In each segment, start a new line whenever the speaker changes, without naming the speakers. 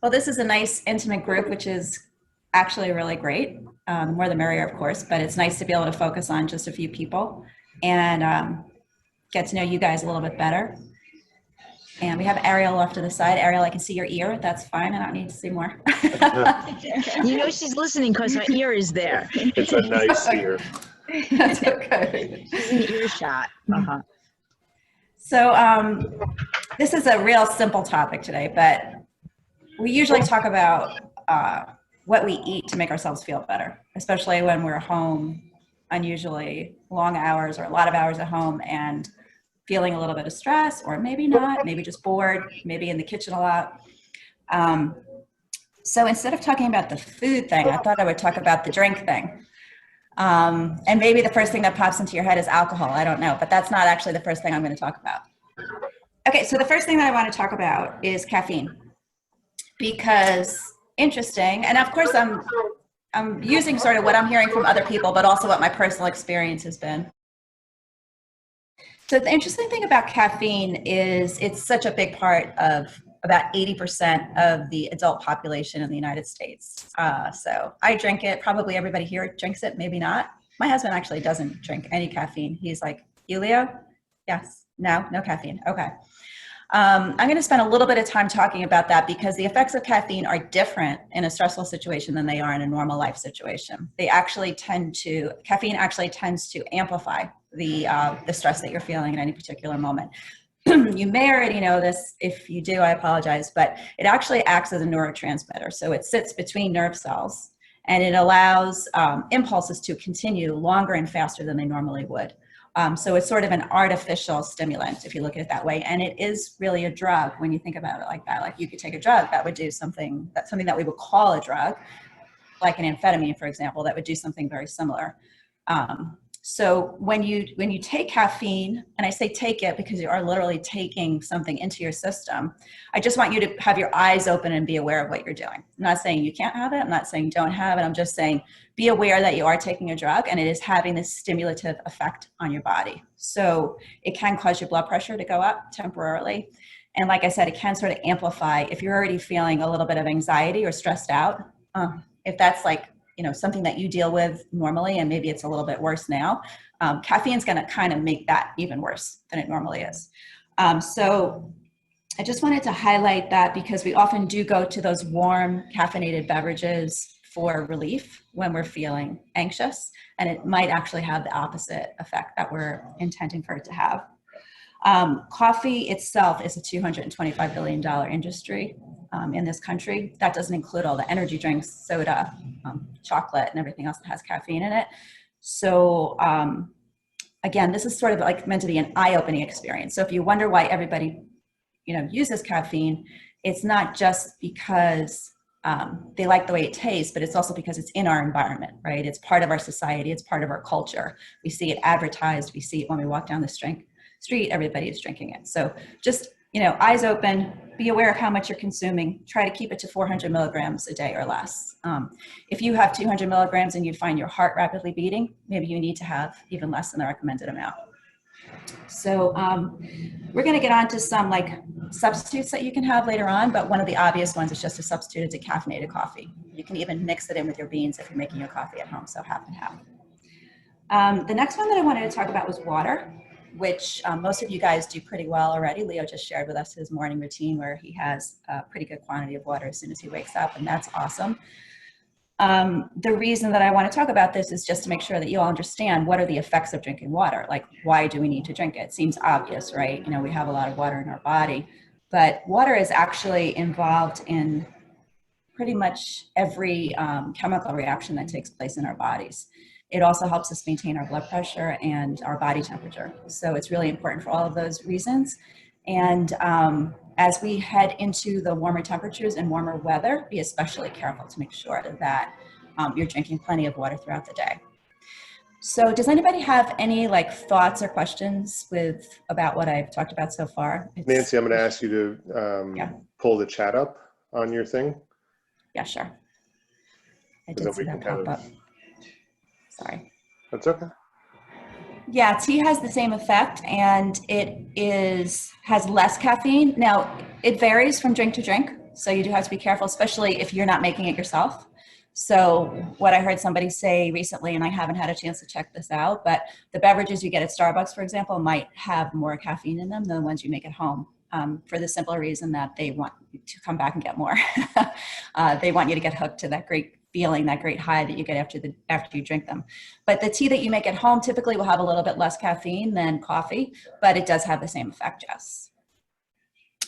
Well, this is a nice intimate group, which is actually really great. The more the merrier, of course, but it's nice to be able to focus on just a few people and get to know you guys a little bit better. And we have Ariel off to the side. Ariel, I can see your ear. That's fine. I don't need to see more.
You know she's listening because her ear is there.
It's a nice ear.
That's okay.
She's in earshot. Uh-huh.
So this is a real simple topic today, but we usually talk about what we eat to make ourselves feel better, especially when we're home, unusually long hours or a lot of hours at home and feeling a little bit of stress, or maybe not, maybe just bored, maybe in the kitchen a lot. So instead of talking about the food thing, I thought I would talk about the drink thing. And maybe the first thing that pops into your head is alcohol. I don't know, but that's not actually the first thing I'm going to talk about. Okay, so the first thing that I want to talk about is caffeine, because interesting, and of course I'm using sort of what I'm hearing from other people, but also what my personal experience has been. So the interesting thing about caffeine is it's such a big part of about 80% of the adult population in the United States. So I drink it. Probably everybody here drinks it, maybe not. My husband actually doesn't drink any caffeine. He's like, you, Leo? Yes. No caffeine. Okay. I'm going to spend a little bit of time talking about that because the effects of caffeine are different in a stressful situation than they are in a normal life situation. Caffeine actually tends to amplify the stress that you're feeling at any particular moment. You may already know this. If you do, I apologize, but it actually acts as a neurotransmitter. So it sits between nerve cells and it allows impulses to continue longer and faster than they normally would. So it's sort of an artificial stimulant, if you look at it that way. And it is really a drug when you think about it like that. Like you could take a drug that would do something that we would call a drug, like an amphetamine, for example, that would do something very similar. So when you take caffeine, and I say take it because you are literally taking something into your system, I just want you to have your eyes open and be aware of what you're doing. I'm not saying you can't have it. I'm not saying don't have it. I'm just saying be aware that you are taking a drug and it is having this stimulative effect on your body. So it can cause your blood pressure to go up temporarily. And like I said, it can sort of amplify if you're already feeling a little bit of anxiety or stressed out. If that's like something that you deal with normally, and maybe it's a little bit worse now, caffeine is going to kind of make that even worse than it normally is. So I just wanted to highlight that because we often do go to those warm caffeinated beverages for relief when we're feeling anxious, and it might actually have the opposite effect that we're intending for it to have. Coffee itself is a $225 billion industry in this country. That doesn't include all the energy drinks, soda, chocolate, and everything else that has caffeine in it. So again, this is sort of like meant to be an eye-opening experience. So if you wonder why everybody uses caffeine, it's not just because they like the way it tastes, but it's also because it's in our environment, right? It's part of our society. It's part of our culture. We see it advertised. We see it when we walk down the street. Everybody is drinking it. So just, eyes open, be aware of how much you're consuming. Try to keep it to 400 milligrams a day or less. If you have 200 milligrams and you find your heart rapidly beating, maybe you need to have even less than the recommended amount. So we're going to get on to some substitutes that you can have later on, but one of the obvious ones is just to substitute it to caffeinated coffee. You can even mix it in with your beans if you're making your coffee at home, so half and half. The next one that I wanted to talk about was water, which most of you guys do pretty well already. Leo just shared with us his morning routine where he has a pretty good quantity of water as soon as he wakes up, and that's awesome. The reason that I want to talk about this is just to make sure that you all understand what are the effects of drinking water. Like, why do we need to drink it? It seems obvious, right? We have a lot of water in our body, but water is actually involved in pretty much every chemical reaction that takes place in our bodies. It also helps us maintain our blood pressure and our body temperature. So it's really important for all of those reasons. And as we head into the warmer temperatures and warmer weather, be especially careful to make sure that you're drinking plenty of water throughout the day. So does anybody have any thoughts or questions about what I've talked about so far?
Nancy, I'm going to ask you to pull the chat up on your thing.
Yeah, sure. I did see that pop up. Sorry.
That's okay.
Yeah, tea has the same effect, and it has less caffeine. Now, it varies from drink to drink. So you do have to be careful, especially if you're not making it yourself. So what I heard somebody say recently, and I haven't had a chance to check this out, but the beverages you get at Starbucks, for example, might have more caffeine in them than the ones you make at home, for the simple reason that they want you to come back and get more. They want you to get hooked to that great feeling, that great high that you get after you drink them. But the tea that you make at home typically will have a little bit less caffeine than coffee, but it does have the same effect, Jess.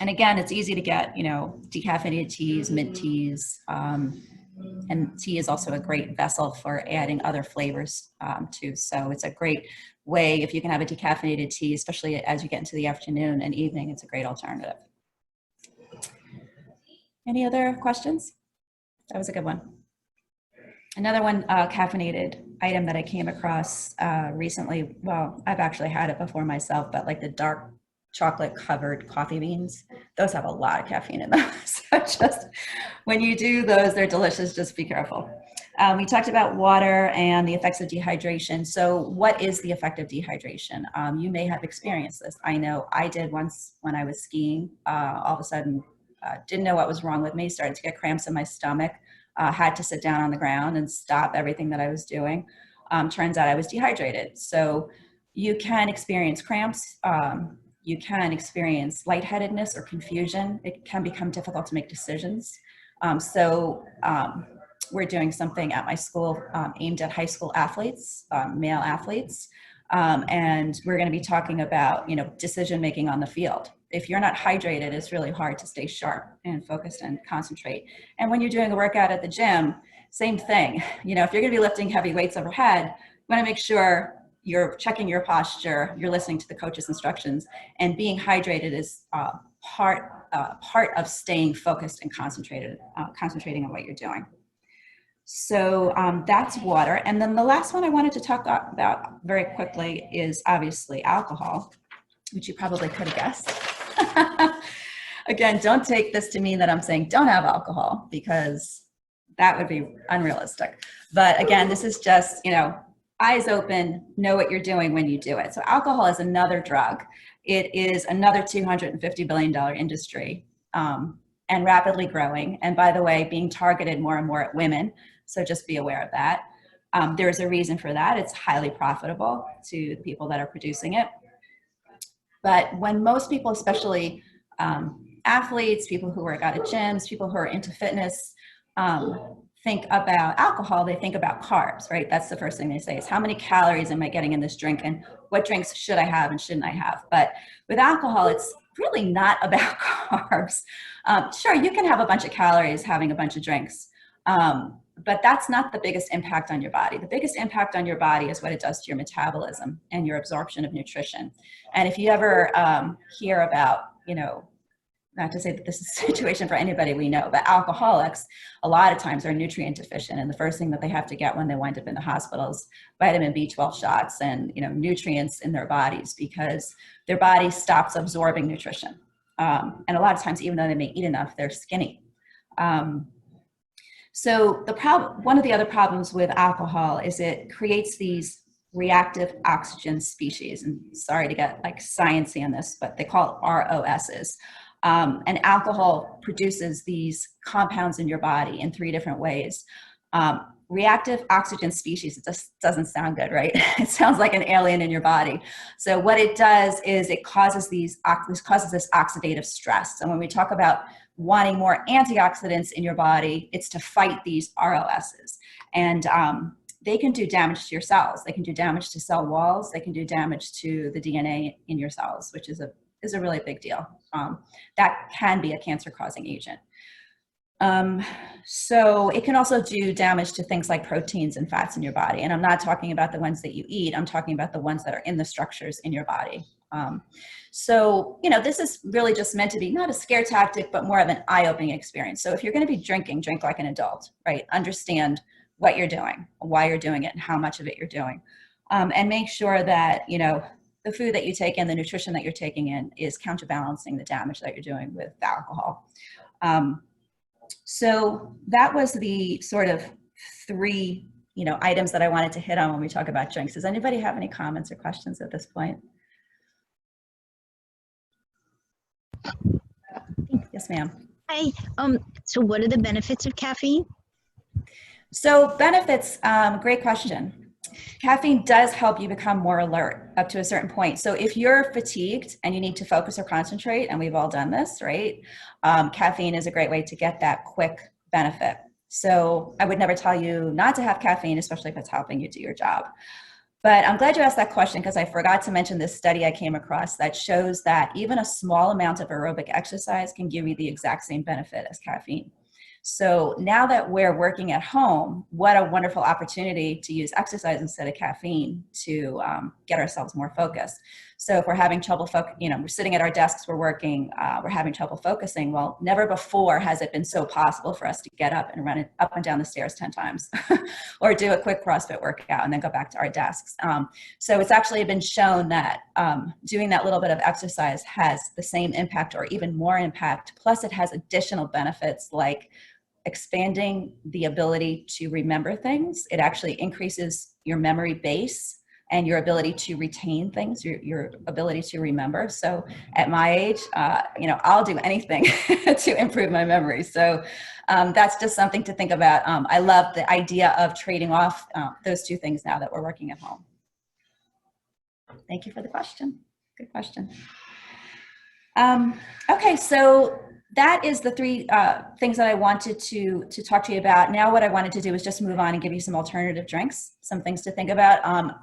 And again, it's easy to get, decaffeinated teas, mint teas, and tea is also a great vessel for adding other flavors too. So it's a great way, if you can have a decaffeinated tea, especially as you get into the afternoon and evening, it's a great alternative. Any other questions? That was a good one. Another one, caffeinated item that I came across recently. Well, I've actually had it before myself, but like the dark chocolate covered coffee beans, those have a lot of caffeine in them. So just when you do those, they're delicious, just be careful. We talked about water and the effects of dehydration. So what is the effect of dehydration? You may have experienced this. I know I did once when I was skiing. All of a sudden, didn't know what was wrong with me, started to get cramps in my stomach, had to sit down on the ground and stop everything that I was doing. Turns out I was dehydrated. So you can experience cramps. You can experience lightheadedness or confusion. It can become difficult to make decisions. We're doing something at my school aimed at high school athletes, male athletes. And we're going to be talking about, decision making on the field. If you're not hydrated, it's really hard to stay sharp and focused and concentrate. And when you're doing a workout at the gym, same thing. If you're going to be lifting heavy weights overhead, you want to make sure you're checking your posture, you're listening to the coach's instructions, and being hydrated is part of staying focused and concentrating on what you're doing. So that's water. And then the last one I wanted to talk about very quickly is obviously alcohol, which you probably could have guessed. Again, don't take this to mean that I'm saying don't have alcohol, because that would be unrealistic. But again, this is just, eyes open, know what you're doing when you do it. So alcohol is another drug. It is another $250 billion industry and rapidly growing. And by the way, being targeted more and more at women. So just be aware of that. There's a reason for that. It's highly profitable to the people that are producing it. But when most people, especially athletes, people who work out at gyms, people who are into fitness, think about alcohol, they think about carbs, right? That's the first thing they say is how many calories am I getting in this drink and what drinks should I have and shouldn't I have? But with alcohol, it's really not about carbs. Sure, you can have a bunch of calories having a bunch of drinks, but that's not the biggest impact on your body. The biggest impact on your body is what it does to your metabolism and your absorption of nutrition. And if you ever hear about, not to say that this is a situation for anybody we know, but alcoholics, a lot of times are nutrient deficient. And the first thing that they have to get when they wind up in the hospital is vitamin B12 shots and, nutrients in their bodies, because their body stops absorbing nutrition. And a lot of times, even though they may eat enough, they're skinny. So one of the other problems with alcohol is it creates these reactive oxygen species. And sorry to get like sciencey on this, but they call it ROSs. And alcohol produces these compounds in your body in 3 different ways. Reactive oxygen species, it just doesn't sound good, right? It sounds like an alien in your body. So what it does is it causes this oxidative stress. And when we talk about wanting more antioxidants in your body, it's to fight these ROSs. And they can do damage to your cells. They can do damage to cell walls. They can do damage to the DNA in your cells, which is a really big deal. That can be a cancer-causing agent. So it can also do damage to things like proteins and fats in your body. And I'm not talking about the ones that you eat. I'm talking about the ones that are in the structures in your body. So, this is really just meant to be not a scare tactic, but more of an eye-opening experience. So if you're going to be drinking, drink like an adult, right? Understand what you're doing, why you're doing it, and how much of it you're doing. And make sure that, the food that you take in, the nutrition that you're taking in is counterbalancing the damage that you're doing with the alcohol. So that was the sort of 3, items that I wanted to hit on when we talk about drinks. Does anybody have any comments or questions at this point? Yes, ma'am.
Hi. So what are the benefits of caffeine?
So benefits, great question. Caffeine does help you become more alert up to a certain point. So if you're fatigued and you need to focus or concentrate, and we've all done this, right? Caffeine is a great way to get that quick benefit. So I would never tell you not to have caffeine, especially if it's helping you do your job. But I'm glad you asked that question because I forgot to mention this study I came across that shows that even a small amount of aerobic exercise can give you the exact same benefit as caffeine. So now that we're working at home, what a wonderful opportunity to use exercise instead of caffeine to get ourselves more focused. So if we're having trouble, we're sitting at our desks, we're working, we're having trouble focusing. Well, never before has it been so possible for us to get up and run it up and down the stairs 10 times or do a quick CrossFit workout and then go back to our desks. So it's actually been shown that doing that little bit of exercise has the same impact or even more impact. Plus it has additional benefits like expanding the ability to remember things. It actually increases your memory base and your ability to retain things, your ability to remember. So at my age, I'll do anything to improve my memory. So that's just something to think about. I love the idea of trading off those two things now that we're working at home. Thank you for the question. Good question. Okay, so that is the three things that I wanted to talk to you about. Now what I wanted to do is just move on and give you some alternative drinks, some things to think about.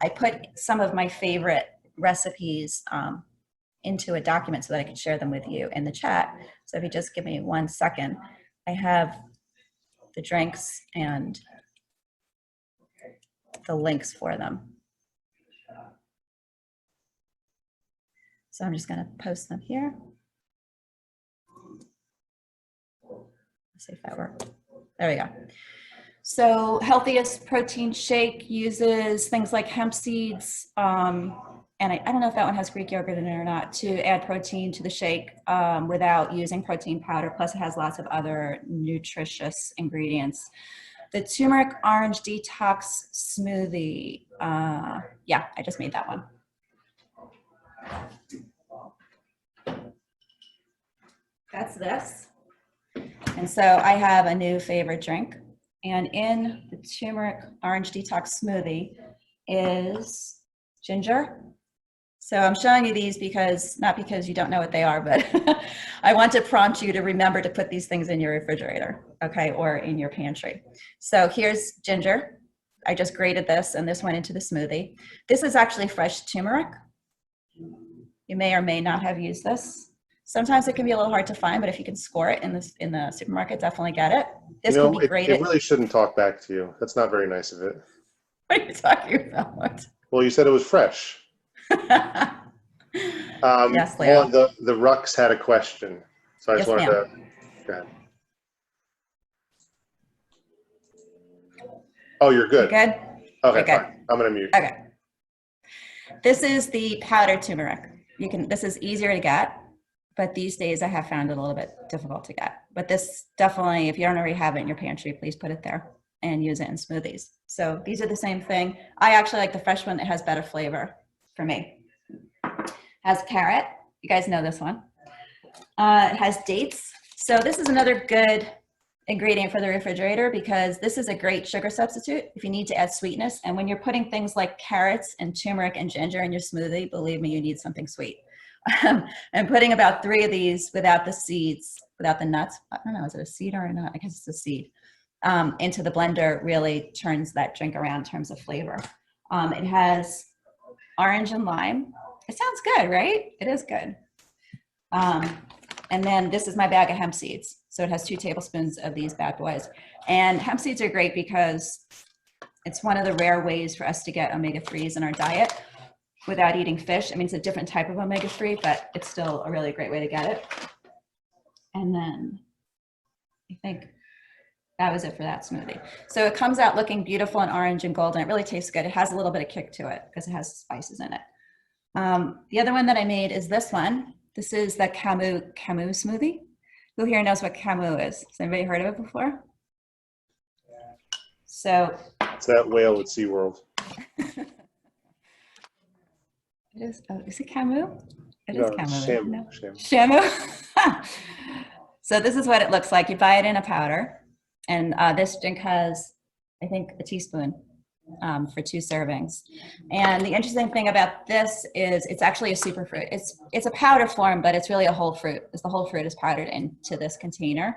I put some of my favorite recipes into a document so that I could share them with you in the chat. So if you just give me 1 second, I have the drinks and the links for them. So I'm just going to post them here. Let's see if that worked. There we go. So Healthiest Protein Shake uses things like hemp seeds, and I don't know if that one has Greek yogurt in it or not, to add protein to the shake without using protein powder. Plus it has lots of other nutritious ingredients. The turmeric orange detox smoothie. Yeah, I just made that one. That's this. And so I have a new favorite drink. And in the turmeric orange detox smoothie is ginger. So I'm showing you these because, not because you don't know what they are, but I want to prompt you to remember to put these things in your refrigerator, okay, or in your pantry. So here's ginger. I just grated this and this went into the smoothie. This is actually fresh turmeric. You may or may not have used this. Sometimes it can be a little hard to find, but if you can score it in the supermarket, definitely get it. This can be grated.
It really shouldn't talk back to you. That's not very nice of it.
What are you talking about?
Well, you said it was fresh.
Yes, Leo.
Well, the Rux had a question, so I just wanted to. Go ahead. Oh, you're good.
You're good?
Okay,
You're good.
fine. I'm gonna mute.
Okay. This is the powdered turmeric. This is easier to get, but these days I have found it a little bit difficult to get. But this definitely, if you don't already have it in your pantry, please put it there and use it in smoothies. So these are the same thing. I actually like the fresh one that has better flavor for me. Has carrot. You guys know this one. It has dates. So this is another good ingredient for the refrigerator because this is a great sugar substitute if you need to add sweetness. And when you're putting things like carrots and turmeric and ginger in your smoothie, believe me, you need something sweet. And putting about 3 of these without the seeds, without the nuts, I don't know, is it a seed or a nut? I guess it's a seed. Into the blender really turns that drink around in terms of flavor. It has orange and lime. It sounds good, right? It is good. And then this is my bag of hemp seeds. So it has 2 tablespoons of these bad boys. And hemp seeds are great because it's one of the rare ways for us to get omega-3s in our diet without eating fish. I mean, it's a different type of omega-3, but it's still a really great way to get it. And then I think that was it for that smoothie. So it comes out looking beautiful and orange and golden. It really tastes good. It has a little bit of kick to it because it has spices in it. The other one that I made is this one. This is the Camus smoothie. Who here knows what Camus is? Has anybody heard of it before? So
it's that whale at SeaWorld.
It is. Oh, is it Camus? It
No,
is Camus.
Shamu.
No. Shamu. So this is what it looks like. You buy it in a powder, and this drink has, I think, a teaspoon for 2 servings. And the interesting thing about this is it's actually a superfruit. It's a powder form, but it's really a whole fruit. The whole fruit is powdered into this container.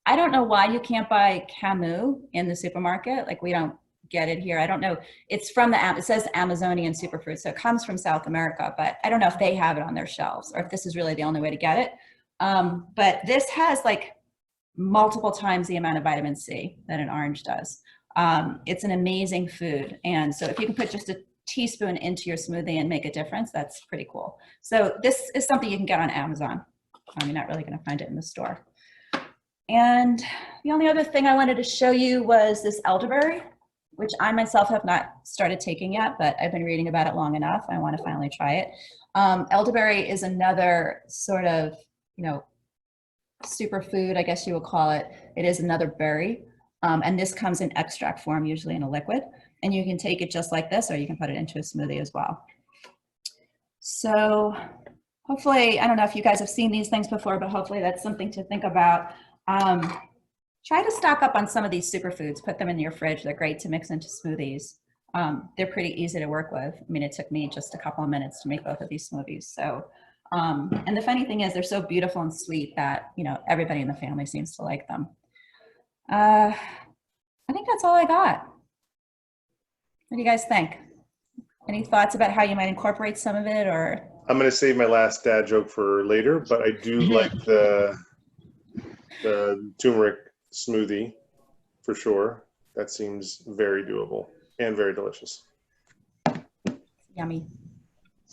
I don't know why you can't buy Camus in the supermarket. Like, we don't get it here. I don't know. It's from it says Amazonian superfruit, so it comes from South America, but I don't know if they have it on their shelves or if this is really the only way to get it. But this has like multiple times the amount of vitamin C that an orange does. It's an amazing food. And so if you can put just a teaspoon into your smoothie and make a difference, that's pretty cool. So this is something you can get on Amazon. You're not really going to find it in the store. And the only other thing I wanted to show you was this elderberry, which I myself have not started taking yet, but I've been reading about it long enough. I want to finally try it. Elderberry is another sort of, superfood, I guess you would call it. It is another berry. And this comes in extract form, usually in a liquid. And you can take it just like this, or you can put it into a smoothie as well. So hopefully, I don't know if you guys have seen these things before, but hopefully that's something to think about. Try to stock up on some of these superfoods. Put them in your fridge. They're great to mix into smoothies. They're pretty easy to work with. I mean, it took me just a couple of minutes to make both of these smoothies. So, and the funny thing is they're so beautiful and sweet that, everybody in the family seems to like them. I think that's all I got. What do you guys think? Any thoughts about how you might incorporate some of it, or?
I'm going to save my last dad joke for later, but I do like the turmeric smoothie for sure. That seems very doable and very delicious.
Yummy.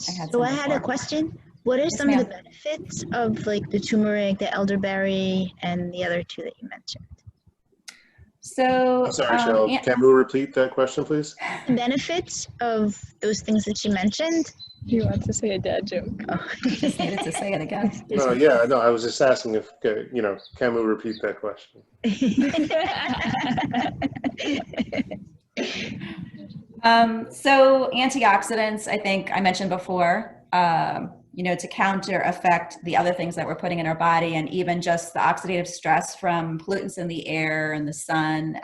I had a question. What are some of the benefits of like the turmeric, the elderberry, and the other 2 that you mentioned?
So,
I'm sorry, Cheryl. Can we repeat that question, please?
The benefits of those things that you mentioned.
He wants to say a dad joke.
Oh.
Just needed to say it again.
No, I was just asking if, can we repeat that question?
So antioxidants, I think I mentioned before, to counter affect the other things that we're putting in our body, and even just the oxidative stress from pollutants in the air and the sun.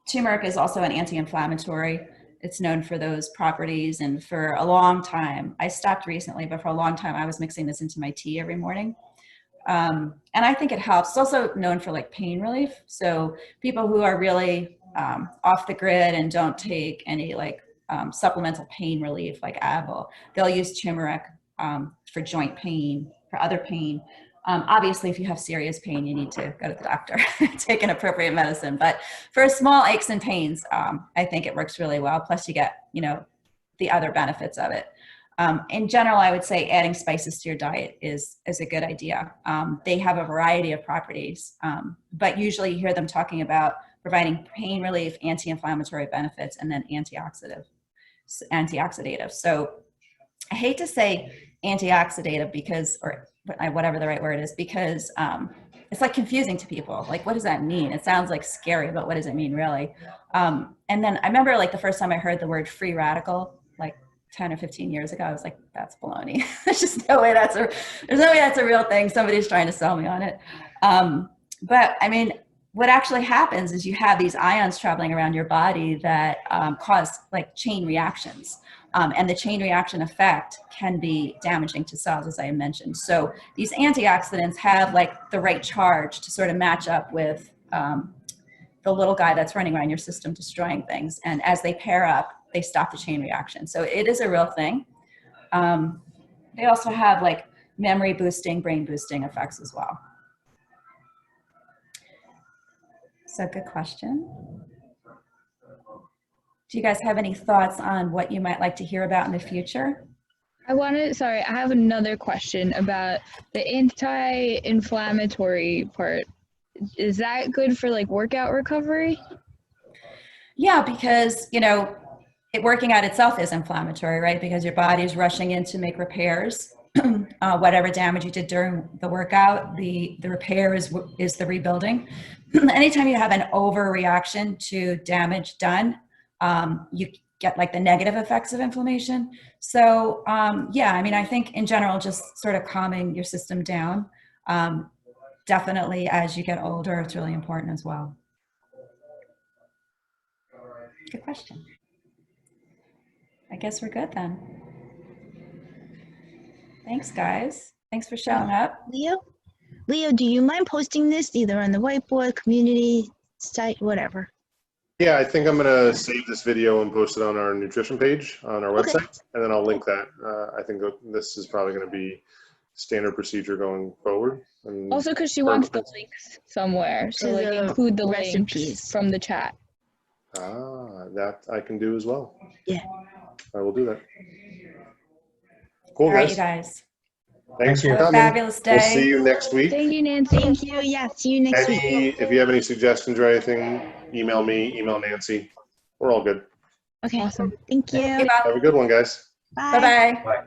Turmeric is also an anti-inflammatory. It's known for those properties. And for a long time, I stopped recently, but for a long time, I was mixing this into my tea every morning. And I think it helps. It's also known for like pain relief. So people who are really off the grid and don't take any supplemental pain relief like Advil, they'll use turmeric for joint pain, for other pain. Obviously, if you have serious pain, you need to go to the doctor, take an appropriate medicine. But for small aches and pains, I think it works really well. Plus, you get, the other benefits of it. In general, I would say adding spices to your diet is a good idea. They have a variety of properties, but usually you hear them talking about providing pain relief, anti-inflammatory benefits, and then antioxidative. So I hate to say antioxidative or whatever the right word is, because it's like confusing to people. Like, what does that mean? It sounds like scary, but what does it mean really? And then I remember like the first time I heard the word free radical, like 10 or 15 years ago, I was like, that's baloney. There's just no way there's no way that's a real thing. Somebody's trying to sell me on it. But I mean, what actually happens is you have these ions traveling around your body that cause like chain reactions. And the chain reaction effect can be damaging to cells, as I mentioned. So these antioxidants have like the right charge to sort of match up with the little guy that's running around your system destroying things. And as they pair up, they stop the chain reaction. So it is a real thing. They also have like memory boosting, brain boosting effects as well. So good question. Do you guys have any thoughts on what you might like to hear about in the future?
I have another question about the anti-inflammatory part. Is that good for like workout recovery?
Yeah, because, working out itself is inflammatory, right? Because your body is rushing in to make repairs. Whatever damage you did during the workout, the repair is the rebuilding. Anytime you have an overreaction to damage done, you get like the negative effects of inflammation. So I think in general, just sort of calming your system down Definitely as you get older, it's really important as well. Good question. I guess we're good then. Thanks, guys. Thanks for showing up.
Leo, do you mind posting this either on the whiteboard, community site, whatever?
Yeah, I think I'm going to save this video and post it on our nutrition page on our
Okay.
website, and then I'll link that. I think this is probably going to be standard procedure going forward. And
Also, because she wants the links somewhere, so
To
like
the
include the
recipes.
links from the chat.
that I can do as well.
Yeah.
I will do that. Cool,
All right,
guys.
you guys.
Thanks for
Have a
coming.
fabulous day.
We'll see you next week.
Thank you, Nancy.
Thank you. Yeah, see you next week.
If you have any suggestions or anything, email me, email Nancy. We're all good.
Okay.
Awesome.
Thank you.
Okay, Bob.
Have a good one, guys.
Bye.
Bye-bye.
Bye.